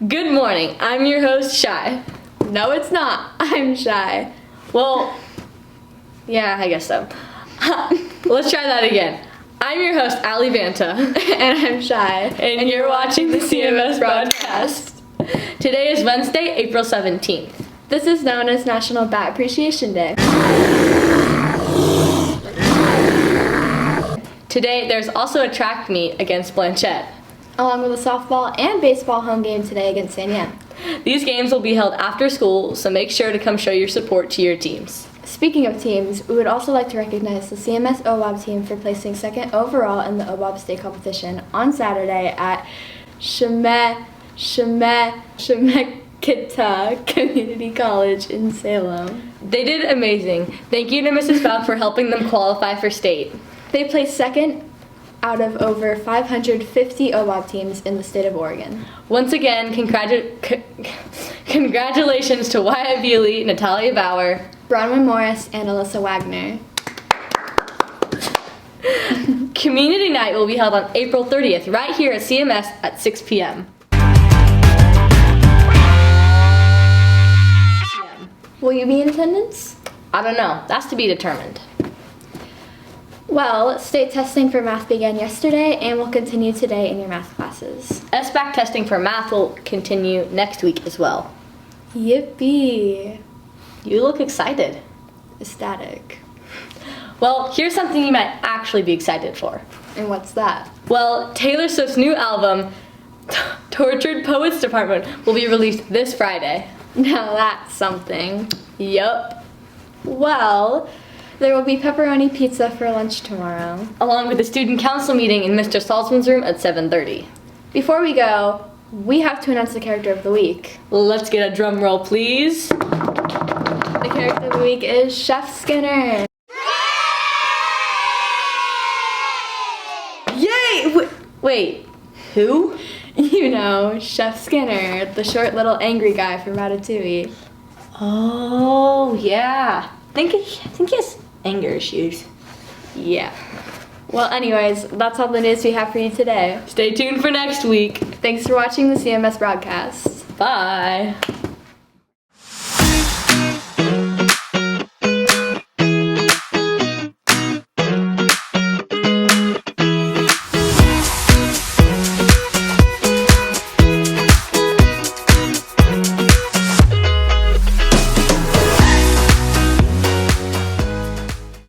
Good morning. I'm your host, Shy. No, it's not. I'm Shy. Well, yeah, I guess so. Let's try that again. I'm your host, Ali Vanta. And I'm Shy. And you're watching the CMS Broadcast. Today is Wednesday, April 17th. This is known as National Bat Appreciation Day. Today, there's also a track meet against Blanchette. Along with a softball and baseball home game today against San Yan. These games will be held after school, so make sure to come show your support to your teams. Speaking of teams, we would also like to recognize the CMS OWAB team for placing second overall in the OWAB state competition on Saturday at Shemekita Community College in Salem. They did amazing. Thank you to Mrs. Falk for helping them qualify for state. They placed second out of over 550 OWAB teams in the state of Oregon. Once again, congratulations to Wyatt Bewley, Natalia Bauer, Bronwyn Morris, and Alyssa Wagner. Community night will be held on April 30th, right here at CMS at 6 p.m. Will you be in attendance? I don't know. That's to be determined. Well, state testing for math began yesterday and will continue today in your math classes. SBAC testing for math will continue next week as well. Yippee! You look excited. Ecstatic. Well, here's something you might actually be excited for. And what's that? Well, Taylor Swift's new album, Tortured Poets Department, will be released this Friday. Now that's something. Yup. Well, there will be pepperoni pizza for lunch tomorrow. Along with the student council meeting in Mr. Salzman's room at 7:30. Before we go, we have to announce the character of the week. Let's get a drum roll, please. The character of the week is Chef Skinner. Yay! Wait, who? You know, Chef Skinner, the short little angry guy from Ratatouille. Oh, yeah. I think he has anger issues. Yeah. Well, anyways, that's all the news we have for you today. Stay tuned for next week. Thanks for watching the CMS broadcast. Bye.